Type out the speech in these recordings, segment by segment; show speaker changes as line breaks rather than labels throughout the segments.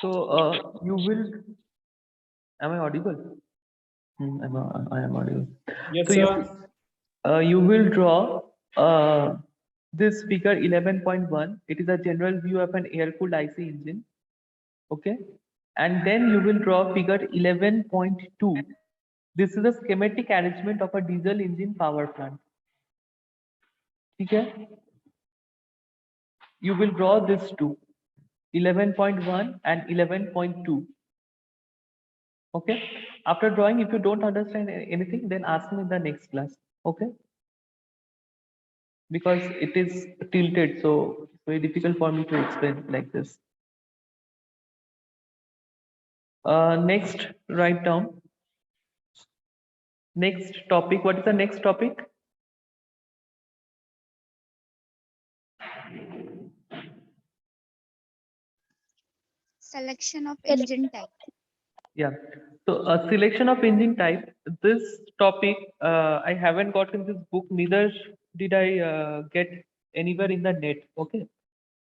So you will. Am I audible? I am audible.
Yes,
So
sir.
you will draw this figure 11.1. It is a general view of an air-cooled IC engine. Okay, and then you will draw figure 11.2. This is a schematic arrangement of a diesel engine power plant. Okay, you will draw this two, 11.1 and 11.2. Okay, after drawing, if you don't understand anything, then ask me in the next class. Okay, because it is tilted, so it's very difficult for me to explain like this. Next, write down. Next topic. What is the next topic?
Selection of engine type.
Yeah. So a selection of engine type. This topic I haven't got in this book. Neither did I get anywhere in the net. Okay.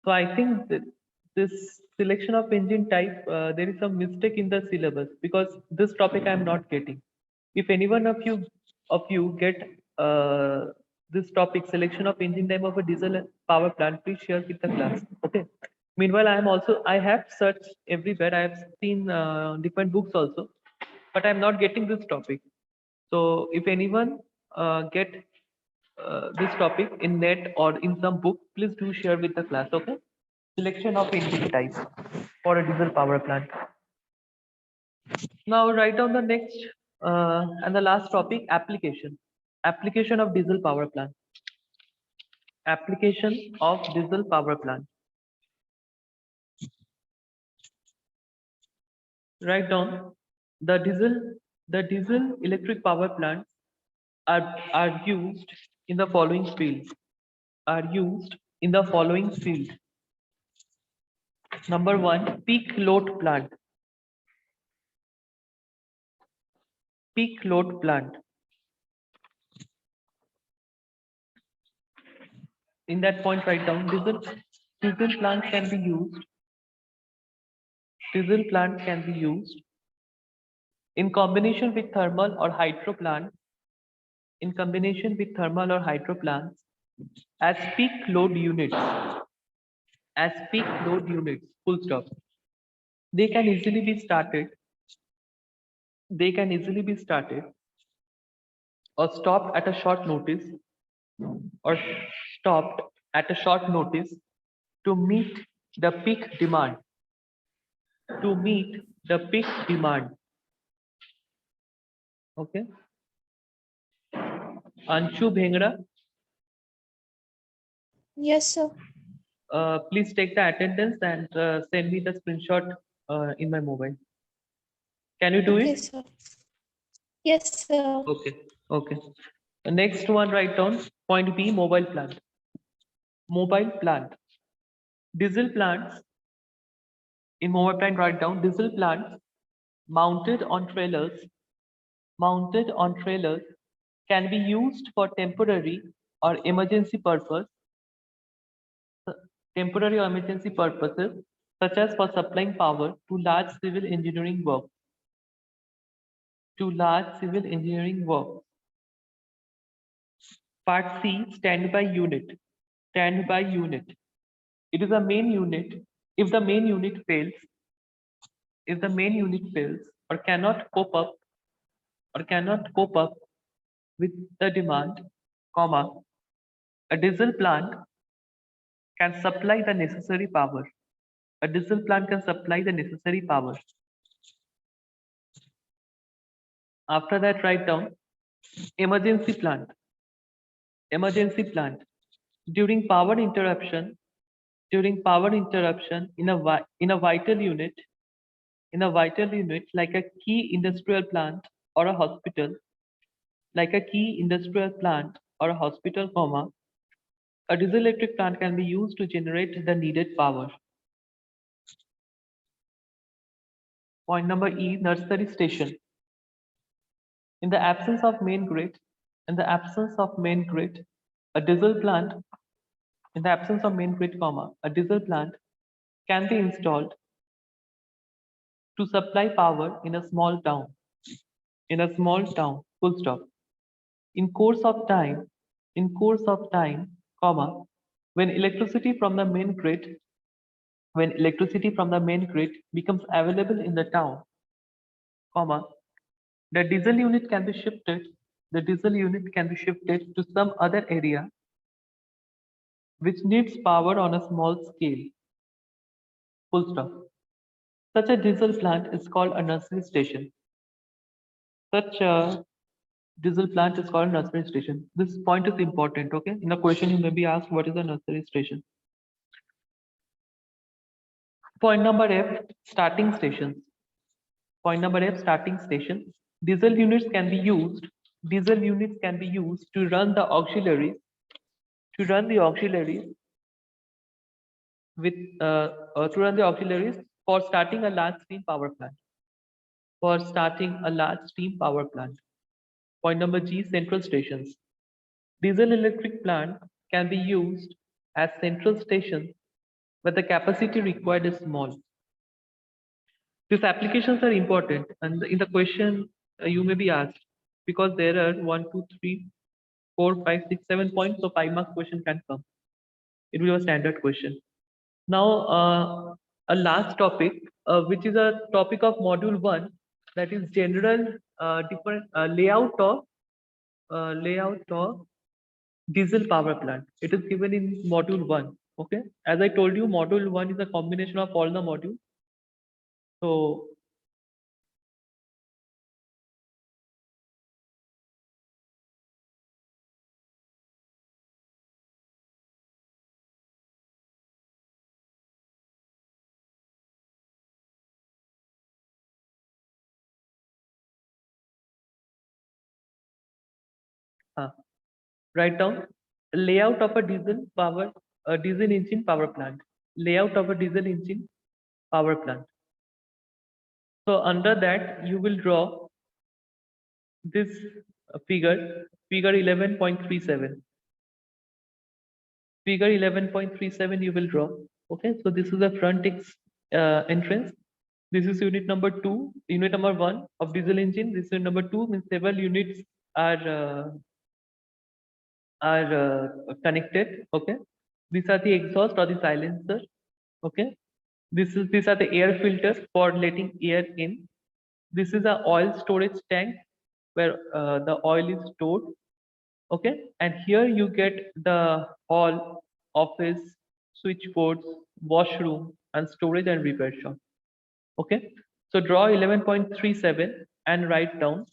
So I think that this selection of engine type, there is some mistake in the syllabus because this topic I am not getting. If anyone of you get this topic, selection of engine type of a diesel power plant, please share with the class. Okay. Meanwhile, I have searched everywhere. I have seen different books also, but I'm not getting this topic. So if anyone get this topic in net or in some book, please do share with the class. Okay. Selection of engine type for a diesel power plant. Now write down the next and the last topic, application. Application of diesel power plant. Application of diesel power plant. Write down the diesel electric power plants are used in the following fields. Are used in the following field. Number one, peak load plant. Peak load plant. In that point, write down diesel plant can be used. Diesel plant can be used in combination with thermal or hydro plants. In combination with thermal or hydro plants as peak load units. As peak load units. Full stop. They can easily be started. They can easily be started or stopped at a short notice or stopped at a short notice to meet the peak demand. To meet the peak demand. Okay. Anshu Bhengra,
Yes, sir.
please take the attendance and send me the screenshot in my mobile. Can you do it?
Yes, sir. Yes, sir.
Okay. Okay. The next one, write down point B, mobile plant. Mobile plant. Diesel plants. In mobile plant, write down diesel plants mounted on trailers. Mounted on trailers can be used for temporary or emergency purpose. Temporary or emergency purposes, such as for supplying power to large civil engineering work. To large civil engineering work. Part C, standby unit. Standby unit. It is a main unit. If the main unit fails, or cannot cope up with the demand, comma, a diesel plant can supply the necessary power. A diesel plant can supply the necessary power. After that, write down emergency plant. Emergency plant. During power interruption in a vital unit, like a key industrial plant or a hospital, comma, a diesel electric plant can be used to generate the needed power. Point number E, nursery station. In the absence of main grid, in the absence of main grid, a diesel plant, in the absence of main grid, comma, a diesel plant can be installed to supply power in a small town, full stop. In course of time, comma, when electricity from the main grid, becomes available in the town, comma, the diesel unit can be shifted, to some other area which needs power on a small scale, full stop. Such a diesel plant is called a nursery station. Such a diesel plant is called nursery station. This point is important, okay? In the question, you may be asked, what is a nursery station? Point number F, starting stations. Point number F, starting station. Diesel units can be used to run the auxiliaries, with to run the auxiliaries for starting a large steam power plant. Point number G, central stations. Diesel electric plant can be used as central stations where the capacity required is small. These applications are important, and in the question you may be asked, because there are 1, 2, 3, 4, 5, 6, 7 points, so 5 marks question can come. It will be a standard question. Now, a last topic, which is a topic of module 1, that is general different layout of diesel power plant. It is given in module 1. Okay, as I told you, module 1 is a combination of all the modules. So write down layout of a diesel engine power plant. Layout of a diesel engine power plant. So under that, you will draw this figure 11.37. Figure 11.37 you will draw. Okay, so this is the front entrance. This is unit number 2, unit number 1 of diesel engine. This is number 2, means several units are connected. Okay, these are the exhaust or the silencer. Okay, these are the air filters for letting air in. This is a oil storage tank where the oil is stored. Okay, and here you get the hall, office, switchboards, washroom, and storage and repair shop. Okay, so draw 11.37 and write down.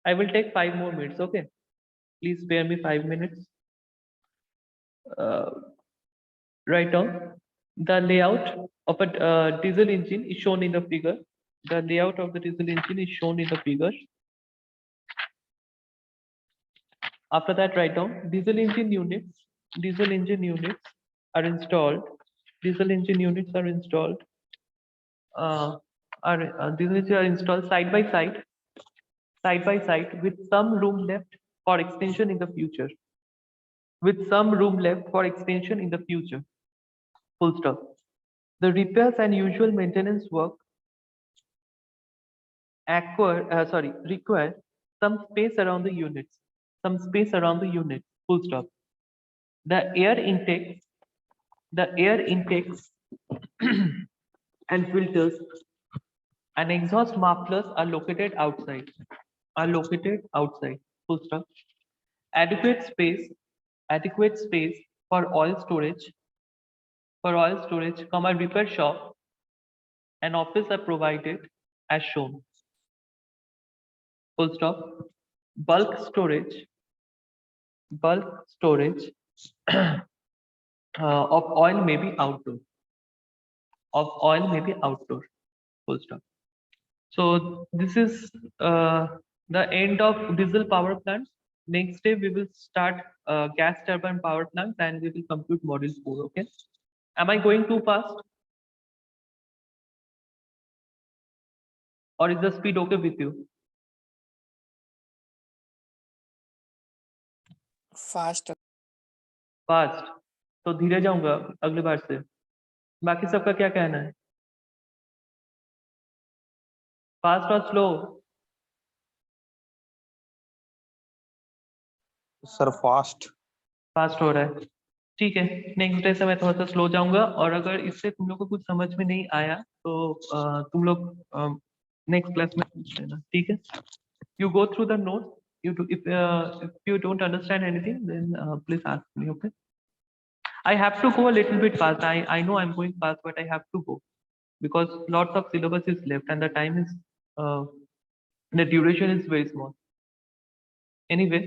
I will take 5 more minutes. Okay, please spare me 5 minutes. Write down the layout of a diesel engine is shown in the figure. The layout of the diesel engine is shown in the figure. After that, write down diesel engine units. Diesel engine units are installed. Diesel engine units are installed. These are installed side by side with some room left for extension in the future. Full stop. The repairs and usual maintenance work require some space around the units. Full stop. The air intakes and filters and exhaust mufflers are located outside. Full stop. Adequate space for oil storage, comma, repair shop and office are provided as shown. Full stop. Bulk storage of oil may be outdoor. Full stop. So this is the end of diesel power plants. Next day we will start gas turbine power plants and we will complete module 4. Okay, am I going too fast? or is the speed okay with you?
Fast
fast, तो धीरे जाऊंगा अगली बार से। बाकी सबका क्या कहना है? फास्ट और स्लो?
Sir fast.
फास्ट हो रहा है, ठीक है। नेक्स्ट डे से मैं थोड़ा सा स्लो जाऊंगा, और अगर इससे तुम लोग को कुछ समझ में नहीं आया तो तुम लोग नेक्स्ट क्लास में पूछ लेना, ठीक है। You go through the note, you do if you don't understand anything, then please ask me, okay? I have to go a little bit fast. I know I'm going fast, but I have to go because lots of syllabus is left and the time is the duration is very small. Anyway,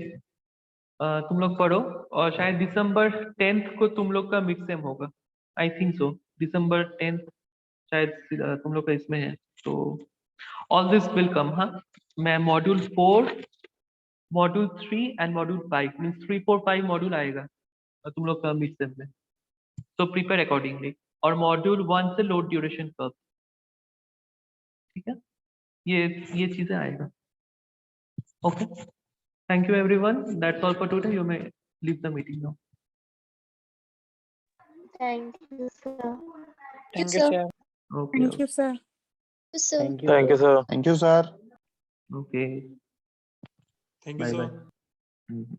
तुम लोग पढ़ो, और शायद दिसंबर 10th को तुम लोग का mid sem होगा, I think so. December 10th शायद तुम लोग का इसमें है, तो ऑल दिस विल कम। हाँ, मैं module 4, module 3 and module 5 means 3 4 5 module आएगा तुम लोग का मिड सेम में, तो प्रिपेयर अकॉर्डिंगली। और मॉड्यूल 1 से लोड ड्यूरेशन कर्व, ठीक है, ये चीजें आएगा। Okay, thank you everyone, that's all for today, you may leave the meeting now.
Thank you, sir.
Thank
sir.
You sir
okay
Thank you, sir.
Yes, sir.
Thank you sir. Thank you sir.
Okay,
Thank you,
bye
sir.
Bye.